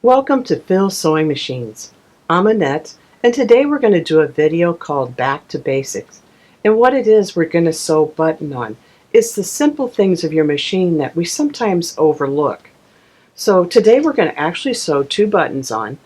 Welcome to Phil's Sewing Machines. I'm Annette, and today we're going to do a video called Back to Basics. And what it is we're going to sew button on is the simple things of your machine that we sometimes overlook. So today we're going to actually sew 2 buttons on,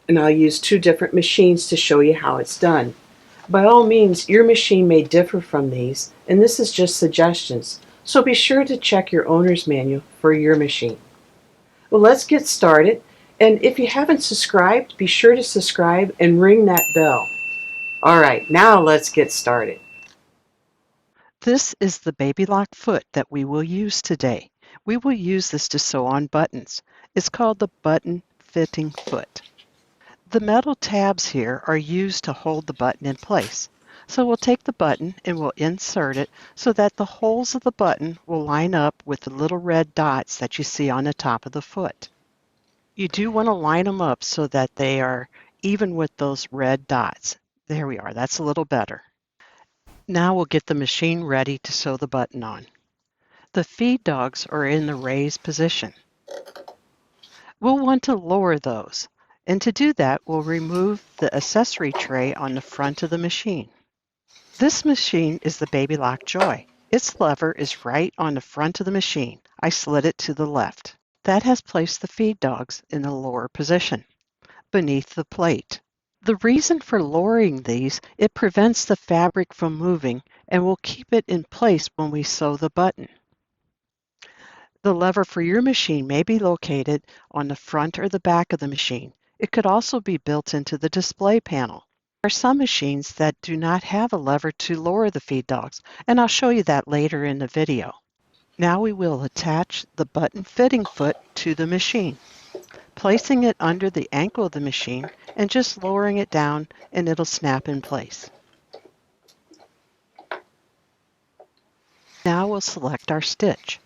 and I'll use 2 different machines to show you how it's done. By all means, your machine may differ from these, and this is just suggestions, so be sure to check your owner's manual for your machine. Well, let's get started. And if you haven't subscribed, be sure to subscribe and ring that bell. All right, now let's get started. This is the baby lock foot that we will use today. We will use this to sew on buttons. It's called the button fitting foot. The metal tabs here are used to hold the button in place. So we'll take the button and we'll insert it so that the holes of the button will line up with the little red dots that you see on the top of the foot. You do want to line them up so that they are even with those red dots. There we are, that's a little better. Now we'll get the machine ready to sew the button on. The feed dogs are in the raised position. We'll want to lower those, and to do that, we'll remove the accessory tray on the front of the machine. This machine is the Baby Lock Joy. Its lever is right on the front of the machine. I slid it to the left. That has placed the feed dogs in the lower position, beneath the plate. The reason for lowering these, it prevents the fabric from moving and will keep it in place when we sew the button. The lever for your machine may be located on the front or the back of the machine. It could also be built into the display panel. There are some machines that do not have a lever to lower the feed dogs, and I'll show you that later in the video. Now we will attach the button fitting foot to the machine, placing it under the ankle of the machine and just lowering it down and it'll snap in place. Now we'll select our stitch.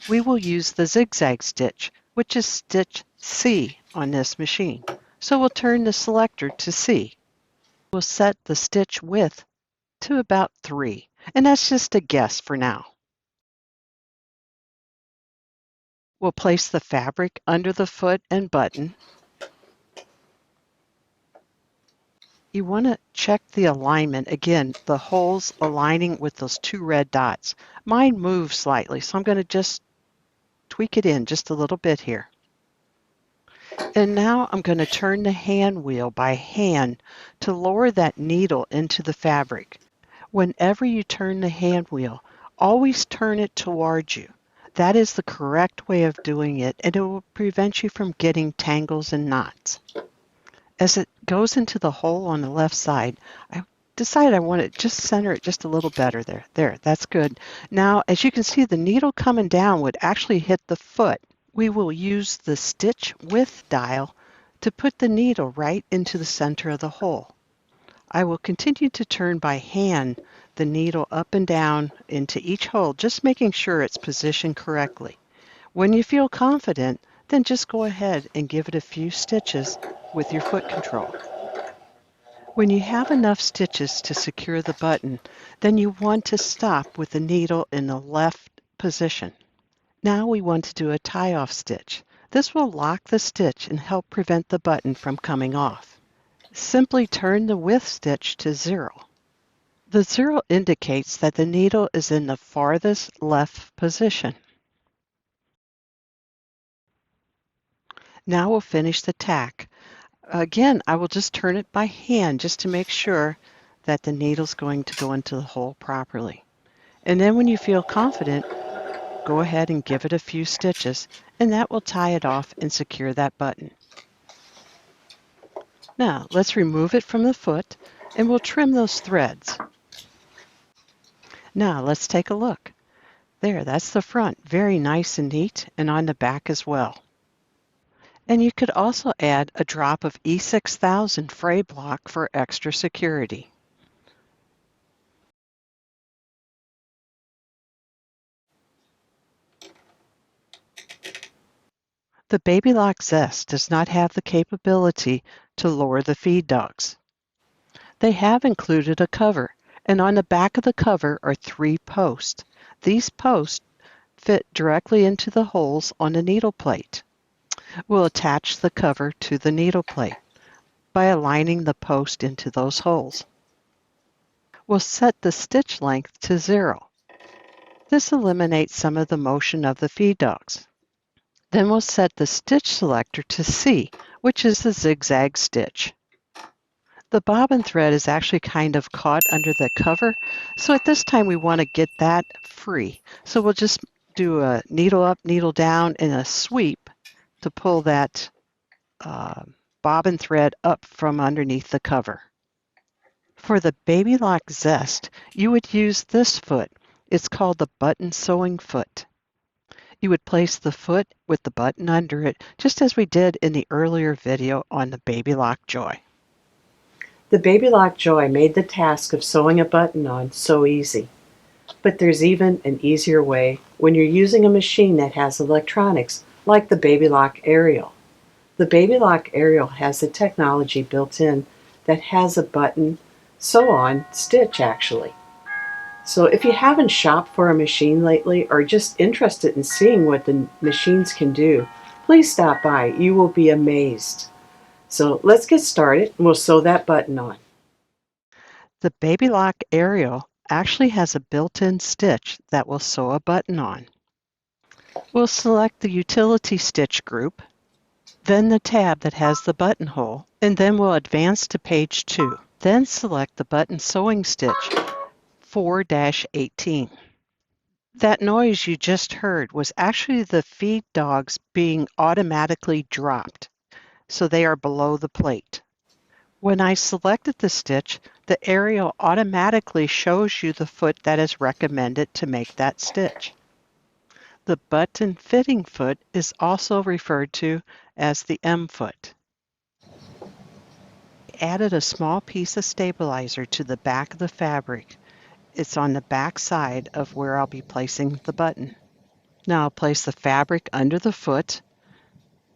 We will use the zigzag stitch, which is stitch C on this machine. So we'll turn the selector to C. We'll set the stitch width to about 3, and that's just a guess for now. We'll place the fabric under the foot and button. You want to check the alignment. Again, the holes aligning with those 2 red dots. Mine moves slightly, so I'm going to just tweak it in just a little bit here. And now I'm going to turn the hand wheel by hand to lower that needle into the fabric. Whenever you turn the hand wheel, always turn it towards you. That is the correct way of doing it, and it will prevent you from getting tangles and knots. As it goes into the hole on the left side, I decided I want to just center it just a little better there. There, that's good. Now, as you can see, the needle coming down would actually hit the foot. We will use the stitch width dial to put the needle right into the center of the hole. I will continue to turn by hand the needle up and down into each hole, just making sure it's positioned correctly. When you feel confident, then just go ahead and give it a few stitches with your foot control. When you have enough stitches to secure the button, then you want to stop with the needle in the left position. Now we want to do a tie-off stitch. This will lock the stitch and help prevent the button from coming off. Simply turn the width stitch to 0. The 0 indicates that the needle is in the farthest left position. Now we'll finish the tack. Again, I will just turn it by hand just to make sure that the needle's going to go into the hole properly. And then when you feel confident, go ahead and give it a few stitches, and that will tie it off and secure that button. Now, let's remove it from the foot, and we'll trim those threads. Now, let's take a look. There, that's the front. Very nice and neat, and on the back as well. And you could also add a drop of E6000 fray block for extra security. The Baby Lock Zest does not have the capability to lower the feed dogs. They have included a cover, and on the back of the cover are 3 posts. These posts fit directly into the holes on the needle plate. We'll attach the cover to the needle plate by aligning the post into those holes. We'll set the stitch length to 0. This eliminates some of the motion of the feed dogs. Then we'll set the stitch selector to C, which is the zigzag stitch. The bobbin thread is actually kind of caught under the cover, so at this time we want to get that free. So we'll just do a needle up, needle down, and a sweep to pull that bobbin thread up from underneath the cover. For the Baby Lock Zest, you would use this foot. It's called the button sewing foot. You would place the foot with the button under it, just as we did in the earlier video on the Baby Lock Joy. The Baby Lock Joy made the task of sewing a button on so easy. But there's even an easier way when you're using a machine that has electronics, like the Baby Lock Ariel. The Baby Lock Ariel has the technology built in that has a button sew-on stitch actually. So if you haven't shopped for a machine lately or just interested in seeing what the machines can do, please stop by. You will be amazed. So let's get started and we'll sew that button on. The Baby Lock Ariel actually has a built-in stitch that will sew a button on. We'll select the utility stitch group, then the tab that has the buttonhole, and then we'll advance to page 2. Then select the button sewing stitch 4-18. That noise you just heard was actually the feed dogs being automatically dropped, so they are below the plate. When I selected the stitch, the Ariel automatically shows you the foot that is recommended to make that stitch. The button fitting foot is also referred to as the M foot. I added a small piece of stabilizer to the back of the fabric. It's on the back side of where I'll be placing the button. Now I'll place the fabric under the foot,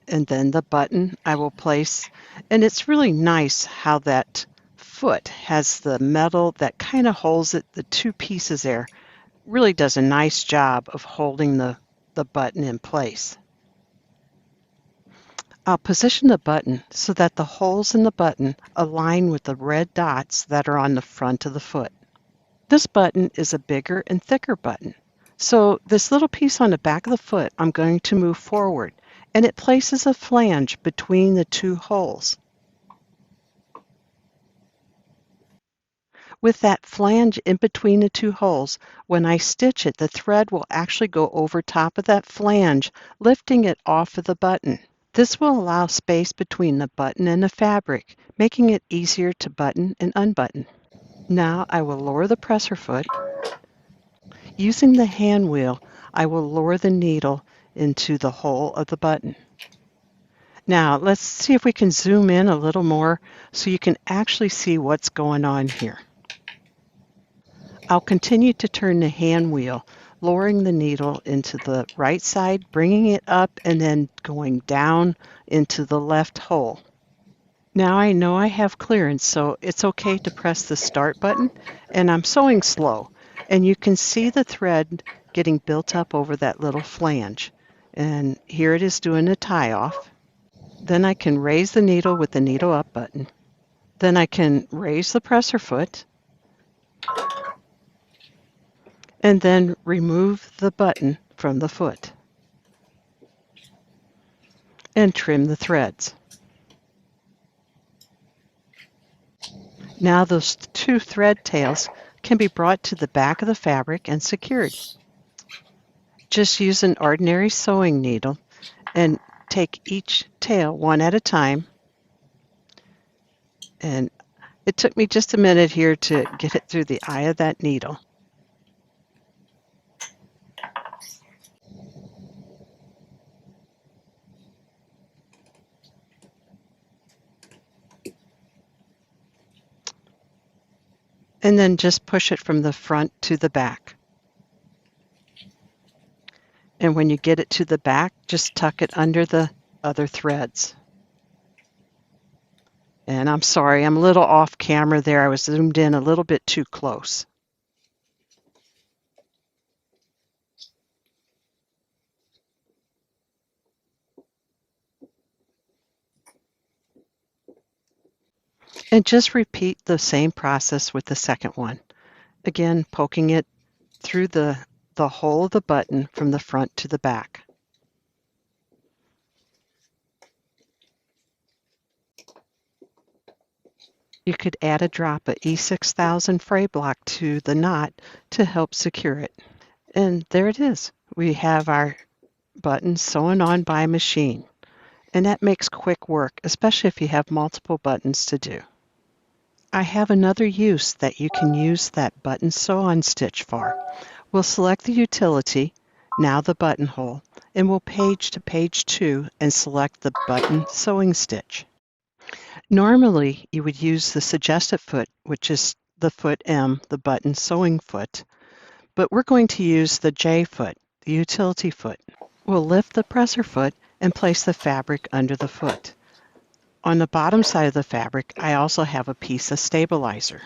and then the button I will place, and it's really nice how that foot has the metal that kind of holds it, the two pieces there, really does a nice job of holding the button in place. I'll position the button so that the holes in the button align with the red dots that are on the front of the foot. This button is a bigger and thicker button. So this little piece on the back of the foot, I'm going to move forward, and it places a flange between the two holes. With that flange in between the two holes, when I stitch it, the thread will actually go over top of that flange, lifting it off of the button. This will allow space between the button and the fabric, making it easier to button and unbutton. Now I will lower the presser foot. Using the hand wheel, I will lower the needle into the hole of the button. Now let's see if we can zoom in a little more so you can actually see what's going on here. I'll continue to turn the hand wheel, lowering the needle into the right side, bringing it up, and then going down into the left hole. Now I know I have clearance, so it's okay to press the start button, and I'm sewing slow. And you can see the thread getting built up over that little flange. And here it is doing a tie off. Then I can raise the needle with the needle up button. Then I can raise the presser foot, and then remove the button from the foot and trim the threads. Now those two thread tails can be brought to the back of the fabric and secured. Just use an ordinary sewing needle and take each tail one at a time. And it took me just a minute here to get it through the eye of that needle. And then just push it from the front to the back. And when you get it to the back, just tuck it under the other threads. And I'm sorry, I'm a little off camera there. I was zoomed in a little bit too close. And just repeat the same process with the second one. Again, poking it through the hole of the button from the front to the back. You could add a drop of E6000 fray block to the knot to help secure it. And there it is. We have our button sewn on by machine. And that makes quick work, especially if you have multiple buttons to do. I have another use that you can use that button sew-on stitch for. We'll select the utility, now the buttonhole, and we'll page to page 2 and select the button sewing stitch. Normally, you would use the suggested foot, which is the foot M, the button sewing foot, but we're going to use the J foot, the utility foot. We'll lift the presser foot and place the fabric under the foot. On the bottom side of the fabric, I also have a piece of stabilizer.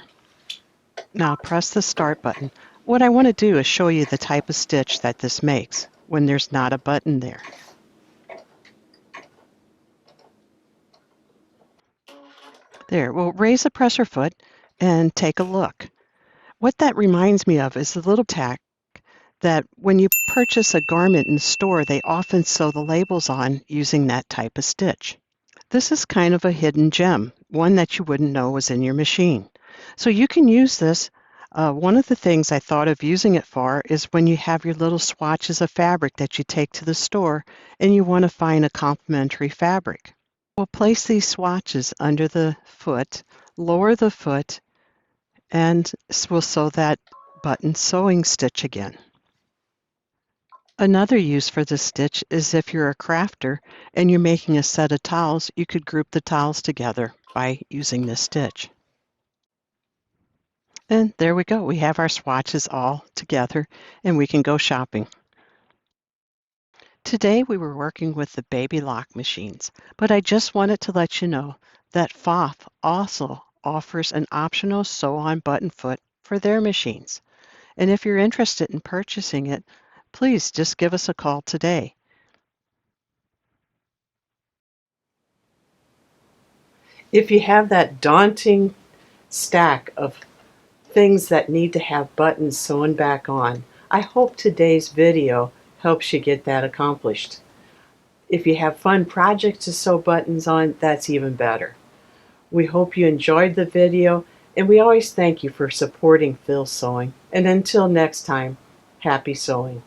Now press the start button. What I want to do is show you the type of stitch that this makes when there's not a button there. There, we'll raise the presser foot and take a look. What that reminds me of is the little tack that when you purchase a garment in the store, they often sew the labels on using that type of stitch. This is kind of a hidden gem, one that you wouldn't know was in your machine. So you can use this. One of the things I thought of using it for is when you have your little swatches of fabric that you take to the store and you want to find a complementary fabric. We'll place these swatches under the foot, lower the foot, and we'll sew that button sewing stitch again. Another use for this stitch is if you're a crafter and you're making a set of towels, you could group the towels together by using this stitch. And there we go. We have our swatches all together and we can go shopping. Today we were working with the Baby Lock machines, but I just wanted to let you know that Pfaff also offers an optional sew-on button foot for their machines. And if you're interested in purchasing it, please just give us a call today. If you have that daunting stack of things that need to have buttons sewn back on, I hope today's video helps you get that accomplished. If you have fun projects to sew buttons on, that's even better. We hope you enjoyed the video, and we always thank you for supporting Phil Sewing. And until next time, happy sewing.